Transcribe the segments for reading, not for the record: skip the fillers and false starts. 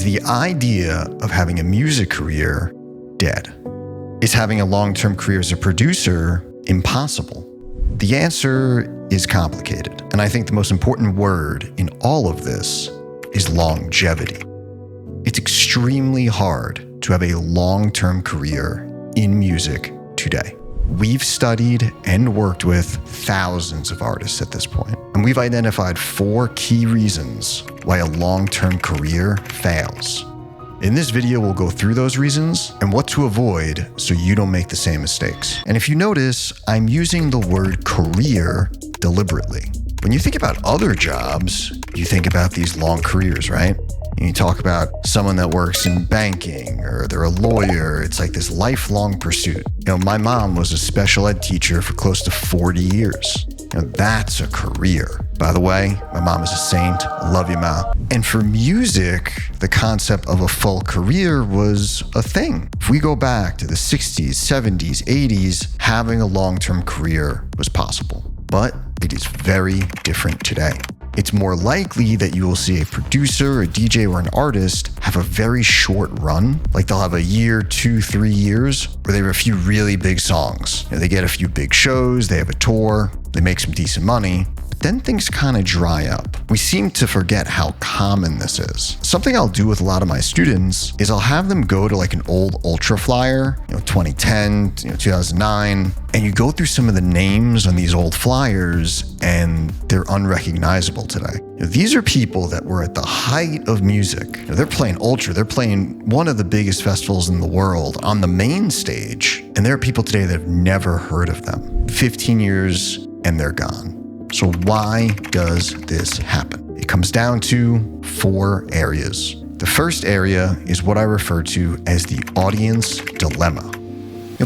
the idea of having a music career dead? Is having a long-term career as a producer impossible? The answer is complicated, and I think the most important word in all of this is longevity. It's extremely hard to have a long-term career in music today. We've studied and worked with thousands of artists at this point, and we've identified 4 key reasons why a long-term career fails. In this video, we'll go through those reasons and what to avoid so you don't make the same mistakes. And if you notice, I'm using the word career deliberately. When you think about other jobs, you think about these long careers, right? You talk about someone that works in banking or they're a lawyer. It's like this lifelong pursuit. My mom was a special ed teacher for close to 40 years. That's a career. By the way, my mom is a saint. Love you, Ma. And for music, the concept of a full career was a thing. If we go back to the 60s, 70s, 80s, having a long-term career was possible. But it is very different today. It's more likely that you will see a producer, a DJ, or an artist have a very short run. Like they'll have a year, 2, 3 years, where they have a few really big songs. They get a few big shows, they have a tour, they make some decent money. Then things kind of dry up. We seem to forget how common this is. Something I'll do with a lot of my students is I'll have them go to like an old ultra flyer, 2010, 2009, and you go through some of the names on these old flyers and they're unrecognizable today. These are people that were at the height of music. They're playing ultra, they're playing one of the biggest festivals in the world on the main stage, and there are people today that have never heard of them. 15 years and they're gone. So why does this happen? It comes down to 4 areas. The first area is what I refer to as the audience dilemma.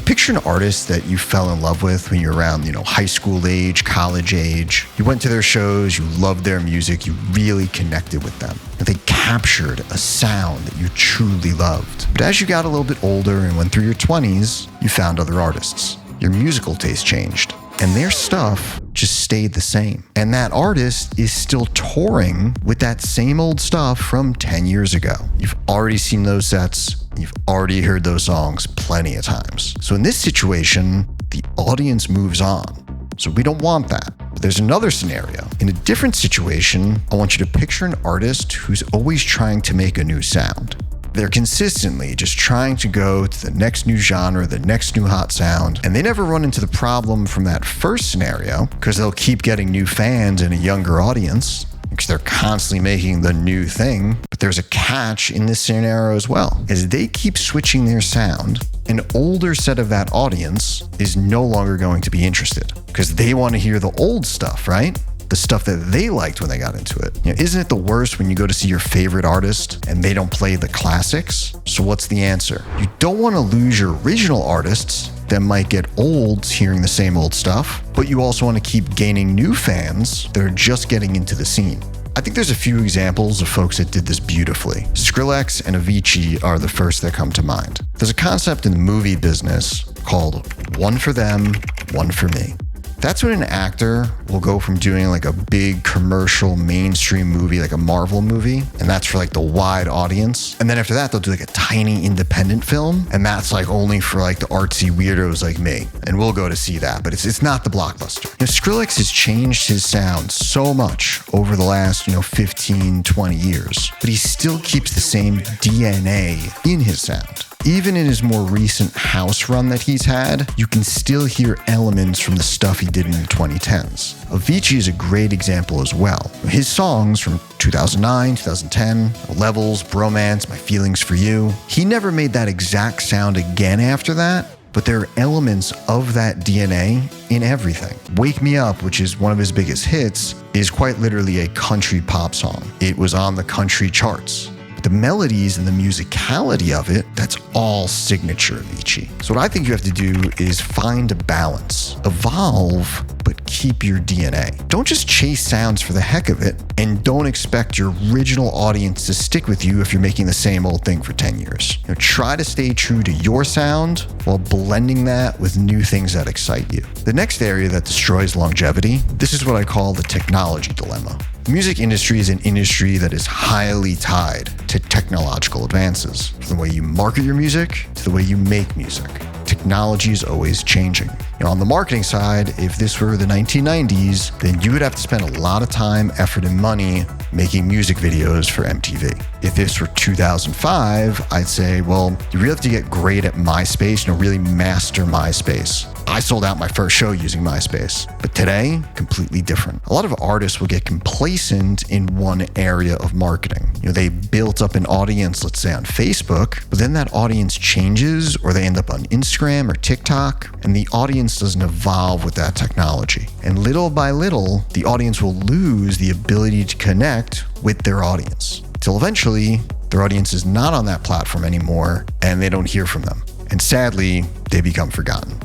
Picture an artist that you fell in love with when you're around, high school age, college age. You went to their shows, you loved their music, you really connected with them. And they captured a sound that you truly loved. But as you got a little bit older and went through your 20s, you found other artists. Your musical taste changed. And their stuff just stayed the same. And that artist is still touring with that same old stuff from 10 years ago. You've already seen those sets. You've already heard those songs plenty of times. So in this situation, the audience moves on. So we don't want that. But there's another scenario. In a different situation, I want you to picture an artist who's always trying to make a new sound. They're consistently just trying to go to the next new genre, the next new hot sound, and they never run into the problem from that first scenario because they'll keep getting new fans and a younger audience because they're constantly making the new thing. But there's a catch in this scenario as well. As they keep switching their sound, an older set of that audience is no longer going to be interested because they want to hear the old stuff, right? The stuff that they liked when they got into it. Isn't it the worst when you go to see your favorite artist and they don't play the classics? So what's the answer? You don't want to lose your original artists that might get old hearing the same old stuff, but you also want to keep gaining new fans that are just getting into the scene. I think there's a few examples of folks that did this beautifully. Skrillex and Avicii are the first that come to mind. There's a concept in the movie business called one for them, one for me. That's when an actor will go from doing like a big commercial mainstream movie, like a Marvel movie, and that's for like the wide audience. And then after that, they'll do like a tiny independent film, and that's like only for like the artsy weirdos like me. And we'll go to see that, but it's not the blockbuster. Skrillex has changed his sound so much over the last, 15, 20 years, but he still keeps the same DNA in his sound. Even in his more recent house run that he's had, you can still hear elements from the stuff he did in the 2010s. Avicii is a great example as well. His songs from 2009, 2010, Levels, Bromance, My Feelings for You, he never made that exact sound again after that, but there are elements of that DNA in everything. Wake Me Up, which is one of his biggest hits, is quite literally a country pop song. It was on the country charts. The melodies and the musicality of it, that's all signature Avicii. So what I think you have to do is find a balance. Evolve, but keep your DNA. Don't just chase sounds for the heck of it, and don't expect your original audience to stick with you if you're making the same old thing for 10 years. Try to stay true to your sound while blending that with new things that excite you. The next area that destroys longevity, this is what I call the technology dilemma. The music industry is an industry that is highly tied to technological advances, from the way you market your music to the way you make music. Technology is always changing. On the marketing side, if this were the 1990s, then you would have to spend a lot of time, effort, and money making music videos for MTV. If this were 2005, I'd say, well, you really have to get great at MySpace, really master MySpace. I sold out my first show using MySpace. But today, completely different. A lot of artists will get complacent in one area of marketing. They built up an audience, let's say on Facebook, but then that audience changes, or they end up on Instagram or TikTok, and the audience doesn't evolve with that technology. And little by little, the audience will lose the ability to connect with their audience, till eventually their audience is not on that platform anymore and they don't hear from them. And sadly, they become forgotten.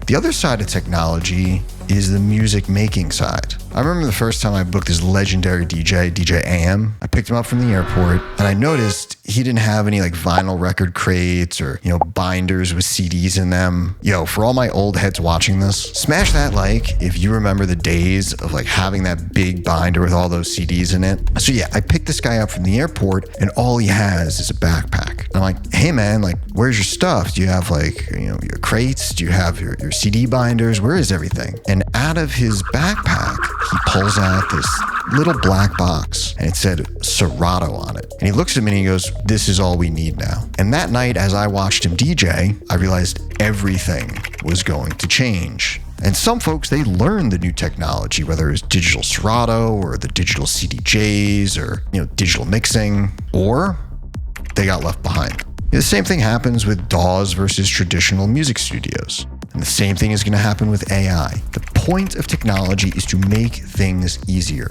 The other side of technology is the music making side. I remember the first time I booked this legendary DJ AM. I picked him up from the airport and I noticed he didn't have any vinyl record crates or, binders with CDs in them. For all my old heads watching this, smash that if you remember the days of having that big binder with all those CDs in it. So yeah, I picked this guy up from the airport and all he has is a backpack. And I'm like, hey man, where's your stuff? Do you have your crates? Do you have your CD binders? Where is everything? And out of his backpack, he pulls out this little black box and it said Serato on it. And he looks at me and he goes, this is all we need now. And that night, as I watched him DJ, I realized everything was going to change. And some folks, they learned the new technology, whether it was digital Serato or the digital CDJs or, digital mixing, or they got left behind. The same thing happens with DAWs versus traditional music studios. And the same thing is going to happen with AI. The point of technology is to make things easier.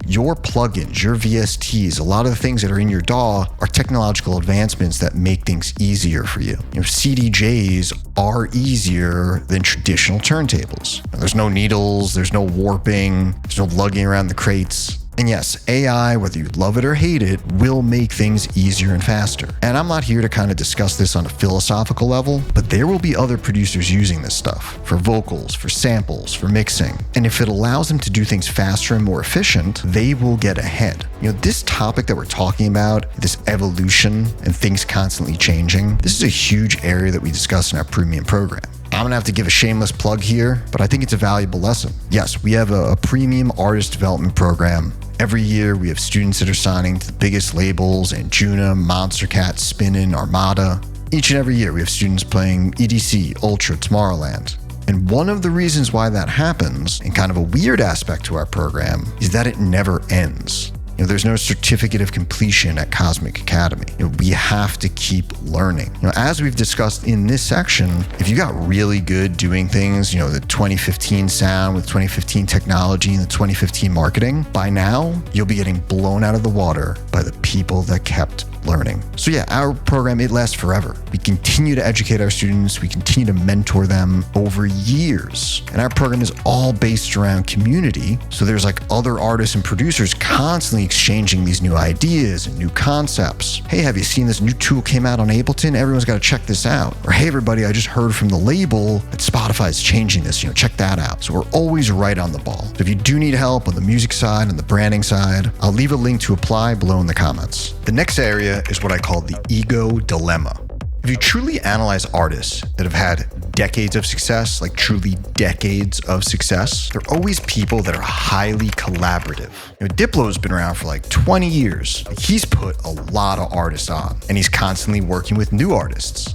Your plugins, your VSTs, a lot of the things that are in your DAW are technological advancements that make things easier for you. CDJs are easier than traditional turntables. There's no needles, there's no warping, there's no lugging around the crates. And yes, AI, whether you love it or hate it, will make things easier and faster. And I'm not here to kind of discuss this on a philosophical level, but there will be other producers using this stuff for vocals, for samples, for mixing. And if it allows them to do things faster and more efficient, they will get ahead. This topic that we're talking about, this evolution and things constantly changing, this is a huge area that we discuss in our premium program. I'm going to have to give a shameless plug here, but I think it's a valuable lesson. Yes, we have a premium artist development program. Every year, we have students that are signing to the biggest labels, Anjuna, Monstercat, Spinnin, Armada. Each and every year, we have students playing EDC, Ultra, Tomorrowland. And one of the reasons why that happens, and kind of a weird aspect to our program, is that it never ends. There's no certificate of completion at Cosmic Academy. We have to keep learning. As we've discussed in this section, if you got really good doing things, the 2015 sound with 2015 technology and the 2015 marketing, by now, you'll be getting blown out of the water by the people that kept learning. So yeah, our program, it lasts forever. We continue to educate our students. We continue to mentor them over years. And our program is all based around community. So there's other artists and producers constantly exchanging these new ideas and new concepts. Hey, have you seen this new tool came out on Ableton? Everyone's got to check this out. Or hey, everybody, I just heard from the label that Spotify is changing this. Check that out. So we're always right on the ball. So if you do need help on the music side and the branding side, I'll leave a link to apply below in the comments. The next area is what I call the ego dilemma. If you truly analyze artists that have had decades of success, truly decades of success, they're always people that are highly collaborative. Diplo's been around for 20 years. He's put a lot of artists on, and he's constantly working with new artists.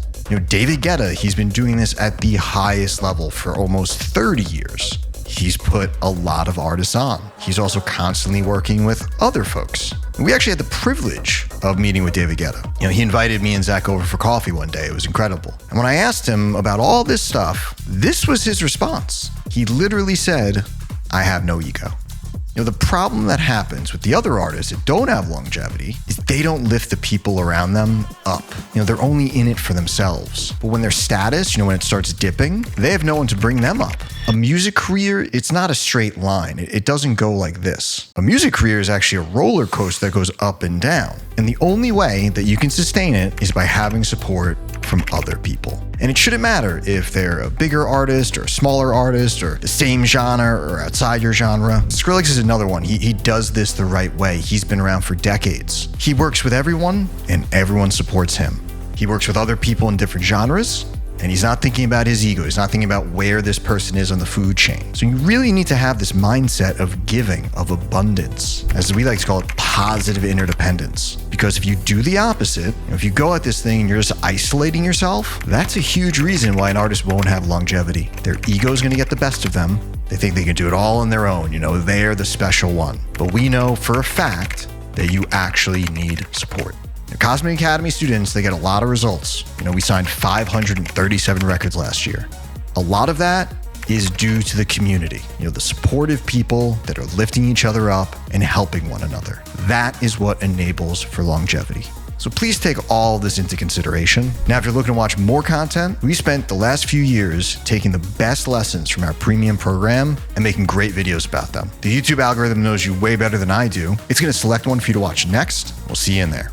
David Guetta, he's been doing this at the highest level for almost 30 years. He's put a lot of artists on. He's also constantly working with other folks. We actually had the privilege of meeting with David Guetta. He invited me and Zach over for coffee one day. It was incredible. And when I asked him about all this stuff, this was his response. He literally said, I have no ego. The problem that happens with the other artists that don't have longevity is they don't lift the people around them up. They're only in it for themselves. But when their status, when it starts dipping, they have no one to bring them up. A music career, it's not a straight line. It doesn't go like this. A music career is actually a roller coaster that goes up and down. And the only way that you can sustain it is by having support from other people. And it shouldn't matter if they're a bigger artist or a smaller artist or the same genre or outside your genre. Skrillex is another one. He does this the right way. He's been around for decades. He works with everyone and everyone supports him. He works with other people in different genres, and he's not thinking about his ego. He's not thinking about where this person is on the food chain. So you really need to have this mindset of giving, of abundance, as we like to call it, positive interdependence. Because if you do the opposite, if you go at this thing and you're just isolating yourself, that's a huge reason why an artist won't have longevity. Their ego is going to get the best of them. They think they can do it all on their own. They're the special one. But we know for a fact that you actually need support. Cosmic Academy students, they get a lot of results. We signed 537 records last year. A lot of that is due to the community, the supportive people that are lifting each other up and helping one another. That is what enables for longevity. So please take all this into consideration. Now, if you're looking to watch more content, we spent the last few years taking the best lessons from our premium program and making great videos about them. The YouTube algorithm knows you way better than I do. It's going to select one for you to watch next. We'll see you in there.